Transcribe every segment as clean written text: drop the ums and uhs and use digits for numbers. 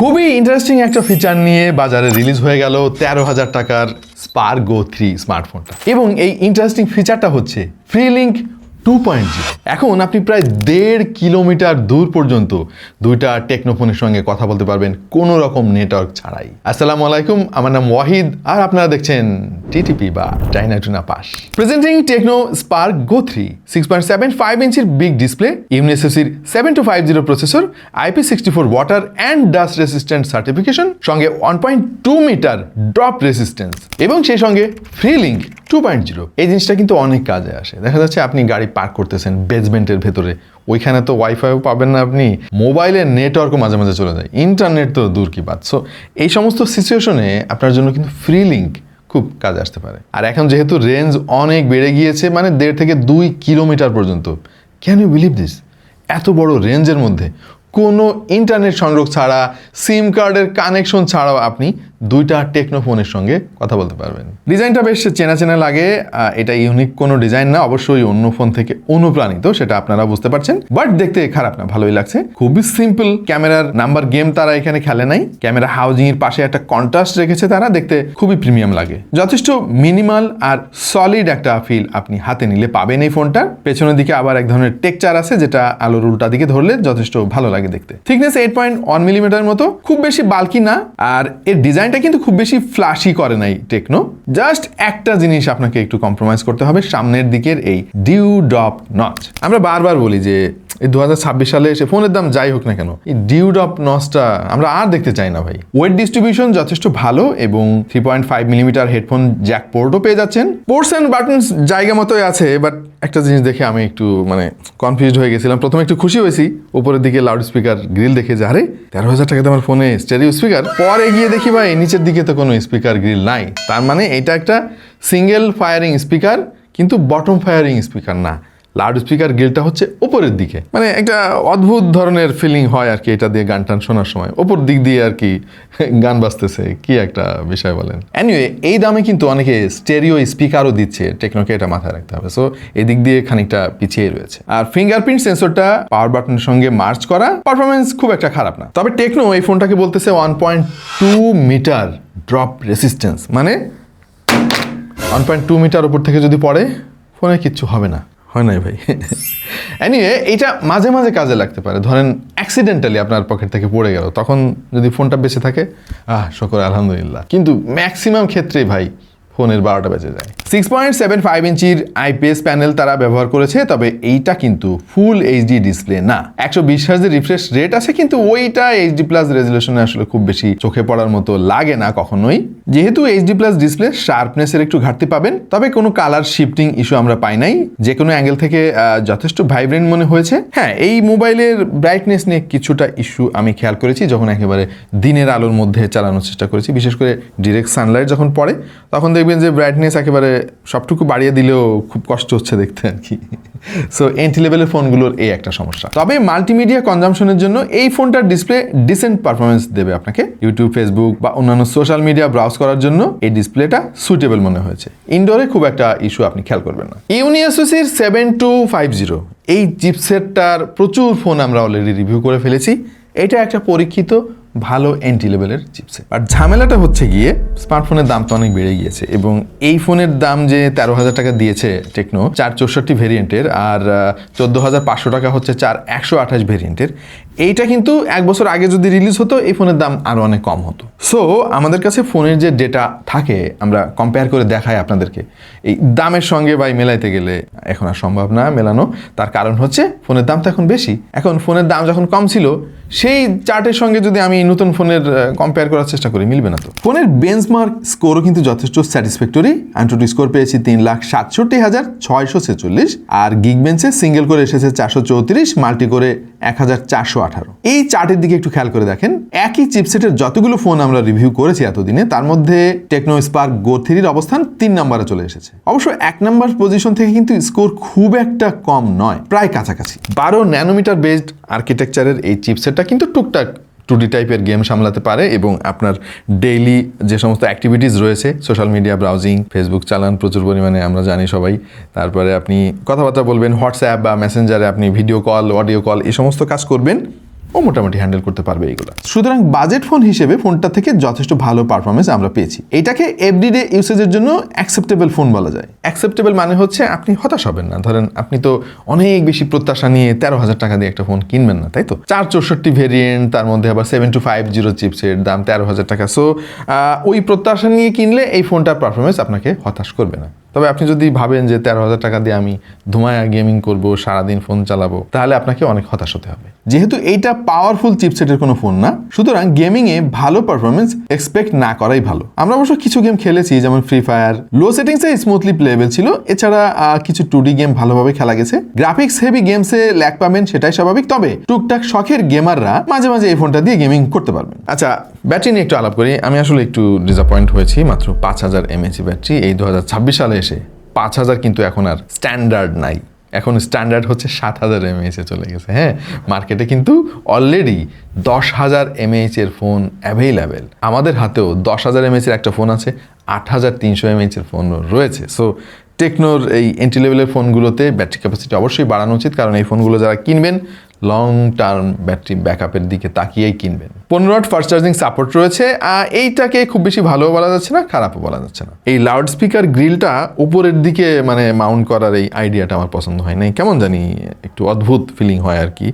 খুবই ইন্টারেস্টিং একটা ফিচার নিয়ে বাজারে রিলিজ হয়ে গেল 13,000 টাকার স্পার্ক গো 3 স্মার্টফোনটা। এবং এই ইন্টারেস্টিং ফিচারটা হচ্ছে ফ্রিলিংক 2.0। এখন আপনি প্রায় 1.5 কিলোমিটার দূর পর্যন্ত দুইটা টেকনোফোনের সঙ্গে কথা বলতে পারবেন কোনো রকম নেটওয়ার্ক ছাড়াই। আসসালামু আলাইকুম, আমার নাম ওয়াহিদ আর আপনারা দেখছেন টিটিপি বা চাইনা টুনা পাস। প্রেজেন্টিং টেকনো স্পার্ক গো 3 6.75 ইঞ্চির বিগ ডিসপ্লে, ইউনিএসএসির 7250 processor, IP64 water and dust resistant certification, সঙ্গে 1.2 মিটার ড্রপ রেসিস্ট্যান্স এবং সেই সঙ্গে ফ্রিলিংক 2.0। এই জিনিসটা কিন্তু অনেক কাজে আসে। দেখা যাচ্ছে আপনি গাড়ি পার্ক করতেছেন বেসমেন্টের ভেতরে, ওইখানে তো ওয়াইফাইও পাবেন না, আপনি মোবাইলের নেটওয়ার্কও মাঝে মাঝে চলে যায়, ইন্টারনেট তো দূর কি বাত। সো এই সমস্ত সিচুয়েশনে আপনার জন্য কিন্তু ফ্রিলিংক খুব কাজে আসতে পারে। আর এখন যেহেতু রেঞ্জ অনেক বেড়ে গিয়েছে, মানে 1.5 থেকে 2 কিলোমিটার পর্যন্ত। Can you believe this? এত বড় রেঞ্জের মধ্যে কোনো ইন্টারনেট সংযোগ ছাড়া, সিম কার্ডের কানেকশন ছাড়াও আপনি দুইটা টেকনোফোনের সঙ্গে কথা বলতে পারবেন। ডিজাইনটা বেশ চেনা চেনা লাগে, এটা ইউনিক কোনো ডিজাইন না, অবশ্যই অন্য ফোন থেকে অনুপ্রাণিত, সেটা আপনারা বুঝতে পারছেন। বাট দেখতে খারাপ না, ভালোই লাগছে। খুবই সিম্পল, ক্যামেরার নাম্বার গেম তারা এখানে খেলে নাই। ক্যামেরা হাউজিং এর পাশে একটা কন্ট্রাস্ট রেখেছে তারা, দেখতে খুবই প্রিমিয়াম লাগে। যথেষ্ট মিনিমাল আর সলিড একটা ফিল আপনি হাতে নিলে পাবেন এই ফোনটার। পেছনের দিকে আবার এক ধরনের টেক্সচার আছে যেটা আলোর উল্টা দিকে ধরলে যথেষ্ট ভালো লাগে দেখতে। থিকনেস 8.1 মিলিমিটার মতো, খুব বেশি বাল্কি না। আর এর ডিজাইনটা কিন্তু খুব বেশি ফ্ল্যাশি করে নাই টেকনো। জাস্ট একটা জিনিস আপনাকে একটু কম্প্রোমাইজ করতে হবে, সামনের দিকের এই ডিউ ড্রপ নচ। আমরা বারবার বলি যে এই 2026 সালে এসে ফোনের দাম যাই হোক না কেন, এই ডিউ ড্রপ নচটা আমরা আর দেখতে চাই না ভাই। ওয়েট ডিস্ট্রিবিউশন যথেষ্ট ভালো এবং 3.5 মিলিমিটার হেডফোন জ্যাক পোর্টও পেয়ে যাচ্ছেন। পোর্টস অ্যান্ড বাটনস জায়গা মতোই আছে, বাট একটা জিনিস দেখে আমি একটু কনফিউজড হয়ে গেছিলাম। প্রথমে একটু খুশি হয়েছি উপরের দিকে লাউড স্পিকার গ্রিল দেখে, যে আরে 13,000 টাকাতে আমার ফোনে স্টেরিও স্পিকার। পরে গিয়ে দেখি ভাই নিচের দিকে তো কোনো স্পিকার গ্রিল নাই। তার মানে এটা একটা সিঙ্গেল ফায়ারিং স্পিকার, কিন্তু বটম ফায়ারিং স্পিকার না। লাউড স্পিকার গ্রিলটা হচ্ছে উপরের দিকে, মানে একটা অদ্ভুত ধরনের ফিলিং হয় আর কি এটা দিয়ে গান টান শোনার সময়। ওপর দিক দিয়ে আর কি গান বাজতেছে, কি একটা বিষয় বলেন। এনিওয়ে, এই দামে কিন্তু অনেকে স্টেরিও স্পিকারও দিচ্ছে, টেকনোকে এটা মাথায় রাখতে হবে। সো এদিক দিয়ে খানিকটা পিছিয়ে রয়েছে। আর ফিঙ্গারপ্রিন্ট সেন্সরটা পাওয়ার বাটনের সঙ্গে মার্চ করা, পারফরমেন্স খুব একটা খারাপ না। তবে টেকনো এই ফোনটাকে বলতেছে 1.2 মিটার ড্রপ রেসিস্ট্যান্স, মানে 1.2 মিটার উপর থেকে যদি পড়ে ফোনে কিচ্ছু হবে না। হয় নাই ভাই। এনিওয়ে, এটা মাঝে মাঝে কাজে লাগতে পারে। ধরেন অ্যাক্সিডেন্টালি আপনার পকেট থেকে পড়ে গেল, তখন যদি ফোনটা বেঁচে থাকে, শুকর আলহামদুলিল্লাহ। কিন্তু ম্যাক্সিমাম ক্ষেত্রেই ভাই ফোনের 12টা বেজে যায়। 6.75 ইঞ্চির আইপিএস প্যানেল তারা ব্যবহার করেছে, তবে এইটা কিন্তু ফুল এইচডি ডিসপ্লে না। 120 হার্জের রিফ্রেশ রেট আছে, কিন্তু ওইটা এইচডি প্লাস রেজলিউশনে আসলে খুব বেশি চোখে পড়ার মতো লাগে না কখনোই। যেহেতু এইচডি প্লাস ডিসপ্লে, শার্পনেসের একটু ঘাটতি পাবেন, তবে কোনো কালার শিফটিং ইস্যু আমরা পাই নাই। যে কোনো অ্যাঙ্গেল থেকে যথেষ্ট ভাইব্রেন্ট মনে হয়েছে। হ্যাঁ, এই মোবাইলের ব্রাইটনেস নিয়ে কিছুটা ইস্যু আমি খেয়াল করেছি যখন একেবারে দিনের আলোর মধ্যে চালানোর চেষ্টা করেছি, বিশেষ করে ডিরেক্ট সানলাইট যখন পড়ে, তখন দেখবেন যে ব্রাইটনেস একেবারে সবটুকু বাড়িয়ে দিলেও খুব কষ্ট হচ্ছে দেখতে আর কি। সো এন্ট্রি লেভেলের ফোনগুলোর এই একটা সমস্যা। তবে মাল্টিমিডিয়া কনজামশনের জন্য এই ফোনটার ডিসপ্লে ডিসেন্ট পারফরমেন্স দেবে আপনাকে। ইউটিউব, ফেসবুক বা অন্যান্য সোশ্যাল মিডিয়া ব্রাউজ করার জন্য এই ডিসপ্লেটা সুইটেবল মনে হয়েছে। ইনডোরে খুব একটা ইস্যু আপনি খেয়াল করবেন না। ইউনিএসওসির 7250 এই চিপসেটটার প্রচুর ফোন আমরা অলরেডি রিভিউ করে ফেলেছি। এটা একটা পরীক্ষিত ভালো এন্ট্রি লেভেলের চিপসেট। আর ঝামেলাটা হচ্ছে গিয়ে স্মার্টফোনের দাম তো অনেক বেড়ে গিয়েছে, এবং এই ফোনের দাম যে 13,000 টাকা দিয়েছে টেকনো 464 ভেরিয়েন্টের, আর 14,500 টাকা হচ্ছে 4128 ভেরিয়েন্টের। এইটা কিন্তু 1 বছর আগে যদি রিলিজ হতো এই ফোনের দাম আরও অনেক কম হতো। সো আমাদের কাছে ফোনের যে ডেটা থাকে আমরা কম্পেয়ার করে দেখাই আপনাদেরকে। এই দামের সঙ্গে ভাই মেলাইতে গেলে এখন আর সম্ভব না মেলানো। তার কারণ হচ্ছে ফোনের দাম তো এখন বেশি। এখন ফোনের দাম যখন কম ছিল, সেই চার্টের সঙ্গে যদি আমি নতুন ফোনের কম্পেয়ার করার চেষ্টা করি, মিলবে না তো। ফোনের বেঞ্চমার্ক স্কোরও কিন্তু যথেষ্ট স্যাটিসফ্যাক্টরি। অ্যান্ট্রোটি স্কোর পেয়েছি 3,67,646, আর গিগবেঞ্চে সিঙ্গেল করে এসেছে 434, মাল্টি করে 1,418। এই চার্টের দিকে একটু খেয়াল করে দেখেন, একই চিপসেটের যতগুলো ফোন আমরা রিভিউ করেছি এতদিনে, তার মধ্যে টেকনো স্পার্ক গো 3 অবস্থান 3 নম্বরে চলে এসেছে। অবশ্য 1 নম্বর পজিশন থেকে কিন্তু স্কোর খুব একটা কম নয়, প্রায় কাছাকাছি। 12 ন্যানোমিটার বেসড আর্কিটেকচারের এই চিপসেটটা কিন্তু টুকটাক 2D টাইপের গেম সামলাতে পারে, এবং আপনার ডেইলি যে সমস্ত অ্যাক্টিভিটিস রয়েছে, সোশ্যাল মিডিয়া ব্রাউজিং, ফেসবুক চালান প্রচুর পরিমাণে আমরা জানি সবাই, তারপরে আপনি কথাবার্তা বলবেন, হোয়াটসঅ্যাপ বা মেসেঞ্জারে আপনি ভিডিও কল, অডিও কল, এই সমস্ত কাজ করবেন, ও মোটামুটি হ্যান্ডেল করতে পারবে এইগুলো। সুতরাং বাজেট ফোন হিসেবে ফোনটা থেকে যথেষ্ট ভালো পারফরমেন্স আমরা পেয়েছি। এটাকে এভরিডে ইউসেজের জন্য অ্যাকসেপ্টেবল ফোন বলা যায়। অ্যাকসেপ্টেবল মানে হচ্ছে আপনি হতাশ হবেন না। ধরেন আপনি তো অনেক বেশি প্রত্যাশা নিয়ে 13,000 টাকা দিয়ে একটা ফোন কিনবেন না, তাই তো? 464 ভেরিয়েন্ট, তার মধ্যে আবার 7250 চিপসেট, দাম 13,000 টাকা। সো ওই প্রত্যাশা নিয়ে কিনলে এই ফোনটার পারফরমেন্স আপনাকে হতাশ করবে না। তবে আপনি যদি ভাবেন যে 13,000 টাকা দিয়ে আমি ধুমায়া গেমিং করব, সারাদিন ফোন চালাবো, তাহলে আপনাকে অনেক হতাশ হতে হবে। যেহেতু এইটা পাওয়ারফুল চিপসেটের কোনো ফোন না, সুতরাং গেমিংয়ে ভালো পারফরমেন্স এক্সপেক্ট না করাই ভালো। আমরা অবশ্য কিছু গেম খেলেছি, যেমন ফ্রি ফায়ার, লো সেটিংসে স্মুথলি প্লেয়েবল ছিল। এছাড়া কিছু 2D গেম ভালোভাবে খেলা গেছে। গ্রাফিক্স হেভি গেমসে ল্যাগ পাবেন, সেটাই স্বাভাবিক। তবে টুকটাক শখের গেমাররা মাঝে মাঝে এই ফোনটা দিয়ে গেমিং করতে পারবেন। আচ্ছা, ব্যাটারি নিয়ে একটু আলাপ করি। আমি আসলে একটু ডিসঅ্যাপয়েন্ট হয়েছি। মাত্র 5000 mAh ব্যাটারি, এই 2026 সালে এসে 5000 কিন্তু এখন আর স্ট্যান্ডার্ড নাই। এখন স্ট্যান্ডার্ড হচ্ছে 7000 mAh চলে গেছে। হ্যাঁ, মার্কেটে কিন্তু অলরেডি 10,000 mAh এর ফোন অ্যাভেইলেবেল। আমাদের হাতেও 10,000 mAh এর একটা ফোন আছে, 8300 mAh এর ফোন রয়েছে। সো টেকনোর এই এন্ট্রি লেভেলের ফোনগুলোতে ব্যাটারি ক্যাপাসিটি অবশ্যই বাড়ানো উচিত, কারণ এই ফোনগুলো যারা কিনবেন লং টার্ম ব্যাটারি ব্যাকআপের দিকে তাকিয়েই কিনবেন। 15 ওয়াট ফাস্ট চার্জিং সাপোর্ট রয়েছে। এইটাকে খুব বেশি ভালোও বলা যাচ্ছে না, খারাপও বলা যাচ্ছে না। এই লাউড স্পিকার গ্রিলটা উপরের দিকে মানে মাউন্ট করার এই আইডিয়াটা আমার পছন্দ হয় নাই, কেমন জানি একটু অদ্ভুত ফিলিং হয় আর কি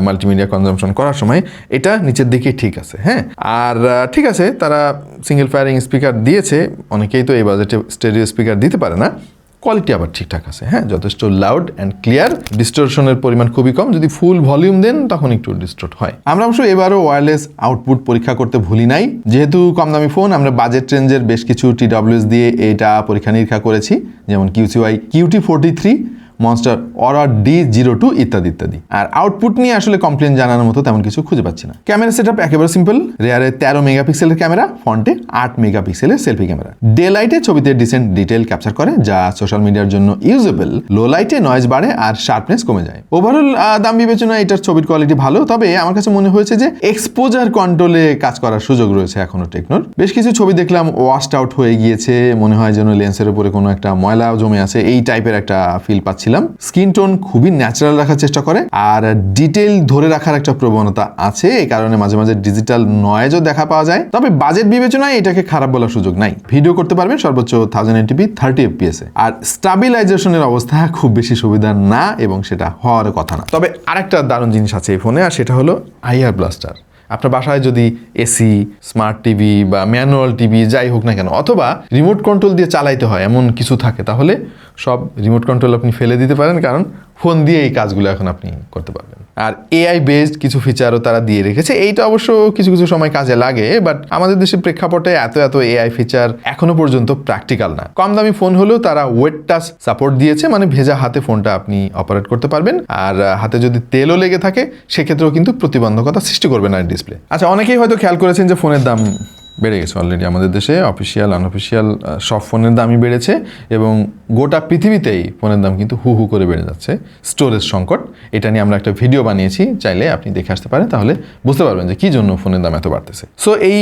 মাল্টিমিডিয়া কনজাম্পশন করার সময়। এটা নিচের দিকে ঠিক আছে। হ্যাঁ, আর ঠিক আছে, তারা সিঙ্গেল ফায়ারিং স্পিকার দিয়েছে। অনেকেই তো এই বাজেটে স্টেরিও স্পিকার দিতে পারে না। কোয়ালিটি আবার ঠিকঠাক আছে। হ্যাঁ, যথেষ্ট লাউড অ্যান্ড ক্লিয়ার। ডিস্টোরশনের পরিমাণ খুবই কম। যদি ফুল ভলিউম দেন তখন একটু ডিস্টোর্ট হয়। আমরা অবশ্য এবারও ওয়্যারলেস আউটপুট পরীক্ষা করতে ভুলি নাই। যেহেতু কম দামি ফোন, আমরা বাজেট রেঞ্জের বেশ কিছু TWS দিয়ে এটা পরীক্ষা নিরীক্ষা করেছি, যেমন QCY QT43, মনস্টার অরা D02 ইত্যাদি ইত্যাদি। আর আউটপুট নিয়ে আসলে কমপ্লেন জানানোর মতো তেমন কিছু খুঁজে পাচ্ছি না। ক্যামেরা সেটআপ একেবারে সিম্পল। রেয়ারে 13 মেগাপিক্সেলের ক্যামেরা, ফ্রন্টে 8 মেগাপিক্সেলের সেলফি ক্যামেরা। ডে লাইটে ছবিতে ডিসেন্ট ডিটেল ক্যাপচার করে, যা সোশ্যাল মিডিয়ার জন্য ইউজেবল। লো লাইটে নয়েজ বাড়ে আর শার্পনেস কমে যায়। ওভারঅল দাম বিবেচনায় এটার ছবির কোয়ালিটি ভালো। তবে আমার কাছে মনে হয়েছে যে এক্সপোজার কন্ট্রোলে কাজ করার সুযোগ রয়েছে এখনো টেকনোর। বেশ কিছু ছবি দেখলাম ওয়াশড আউট হয়ে গিয়েছে, মনে হয় যেন লেন্সের উপরে কোনো একটা ময়লা জমে আছে, এই টাইপের একটা ফিল পাচ্ছিলাম। স্কিন টোন খুবই ন্যাচারাল রাখার চেষ্টা করে, আর ডিটেল ধরে রাখার একটা প্রবণতা আছে। এই কারণে মাঝে মাঝে ডিজিটাল নয়েজও দেখা পাওয়া যায়। তবে বাজেট বিবেচনায় এটাকে খারাপ বলার সুযোগ নাই। ভিডিও করতে পারবেন সর্বোচ্চ 1080p 30 fps এ। আর স্টাবিলাইজেশনের অবস্থা খুব বেশি সুবিধা না, এবং সেটা হওয়ার কথা না। তবে আরেকটা দারুণ জিনিস আছে এই ফোনে, আর সেটা হলো IR ব্লাস্টার। আপনার বাসায় যদি এসি, স্মার্ট টিভি বা ম্যানুয়াল টিভি যাই হোক না কেন, অথবা রিমোট কন্ট্রোল দিয়ে চালাইতে হয় এমন কিছু থাকে, তাহলে সব রিমোট কন্ট্রোল আপনি ফেলে দিতে পারেন, কারণ ফোন দিয়ে এই কাজগুলো এখন আপনি করতে পারবেন। আর AI বেসড কিছু ফিচারও তারা দিয়ে রেখেছে। এইটা অবশ্য কিছু কিছু সময় কাজে লাগে, বাট আমাদের দেশের প্রেক্ষাপটে এত AI ফিচার এখনো পর্যন্ত প্র্যাকটিক্যাল না। কম দামি ফোন হলেও তারা ওয়েট টাচ সাপোর্ট দিয়েছে, মানে ভেজা হাতে ফোনটা আপনি অপারেট করতে পারবেন। আর হাতে যদি তেলও লেগে থাকে সেক্ষেত্রেও কিন্তু প্রতিবন্ধকতা সৃষ্টি করবে না ডিসপ্লে। আচ্ছা, অনেকেই হয়তো খেয়াল করেছেন যে ফোনের দাম বেড়ে গেছে অলরেডি আমাদের দেশে। অফিসিয়াল আনঅফিসিয়াল সব ফোনের দামই বেড়েছে, এবং গোটা পৃথিবীতেই ফোনের দাম কিন্তু হু হু করে বেড়ে যাচ্ছে। স্টোরেজ সংকট, এটা নিয়ে আমরা একটা ভিডিও বানিয়েছি, চাইলে আপনি দেখে আসতে পারেন, তাহলে বুঝতে পারবেন যে কী জন্য ফোনের দাম এত বাড়তেছে। সো এই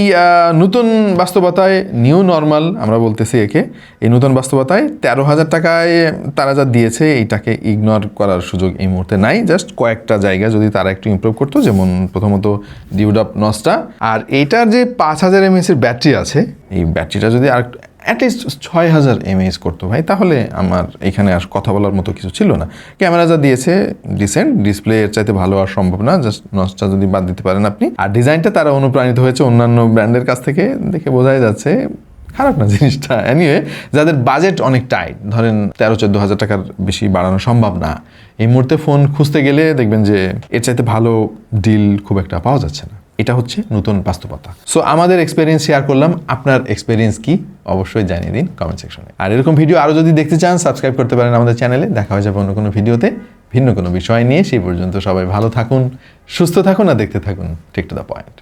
নতুন বাস্তবতায়, নিউ নর্মাল আমরা বলতেছি একে, এই নতুন বাস্তবতায় 13,000 টাকায় তারা যা দিয়েছে এইটাকে ইগনোর করার সুযোগ এই মুহূর্তে নাই। জাস্ট কয়েকটা জায়গা যদি তারা একটু ইমপ্রুভ করতো, যেমন প্রথমত ডিউড-আপ নচটা, আর এইটার যে 5000 mAh এর ব্যাটারি আছে, এই ব্যাটারিটা যদি আর অ্যাটলিস্ট 6000 mAh করতো ভাই, তাহলে আমার এখানে আর কথা বলার মতো কিছু ছিল না। ক্যামেরা যা দিয়েছে ডিসেন্ট, ডিসপ্লে এর চাইতে ভালো আর সম্ভব না, জাস্ট নচটা যদি বাদ দিতে পারেন আপনি। আর ডিজাইনটা তারা অনুপ্রাণিত হয়েছে অন্যান্য ব্র্যান্ডের কাছ থেকে, দেখে বোঝাই যাচ্ছে খারাপ না জিনিসটা। এনিওয়ে, যাদের বাজেট অনেক টাইট, ধরেন 13-14 হাজার টাকার বেশি বাড়ানো সম্ভব না, এই মুহূর্তে ফোন খুঁজতে গেলে দেখবেন যে এর চাইতে ভালো ডিল খুব একটা পাওয়া যাচ্ছে না। এটা হচ্ছে নতুন বাস্তবতা। সো আমাদের এক্সপেরিয়েন্স শেয়ার করলাম, আপনার এক্সপেরিয়েন্স কি অবশ্যই জানিয়ে দিন কমেন্ট সেকশনে। আর এরকম ভিডিও আরও যদি দেখতে চান, সাবস্ক্রাইব করতে পারেন আমাদের চ্যানেলে। দেখা হয়ে যাবে অন্য কোনো ভিডিওতে ভিন্ন কোনো বিষয় নিয়ে। সেই পর্যন্ত সবাই ভালো থাকুন, সুস্থ থাকুন, আর দেখতে থাকুন ঠিক টু দ্য পয়েন্ট।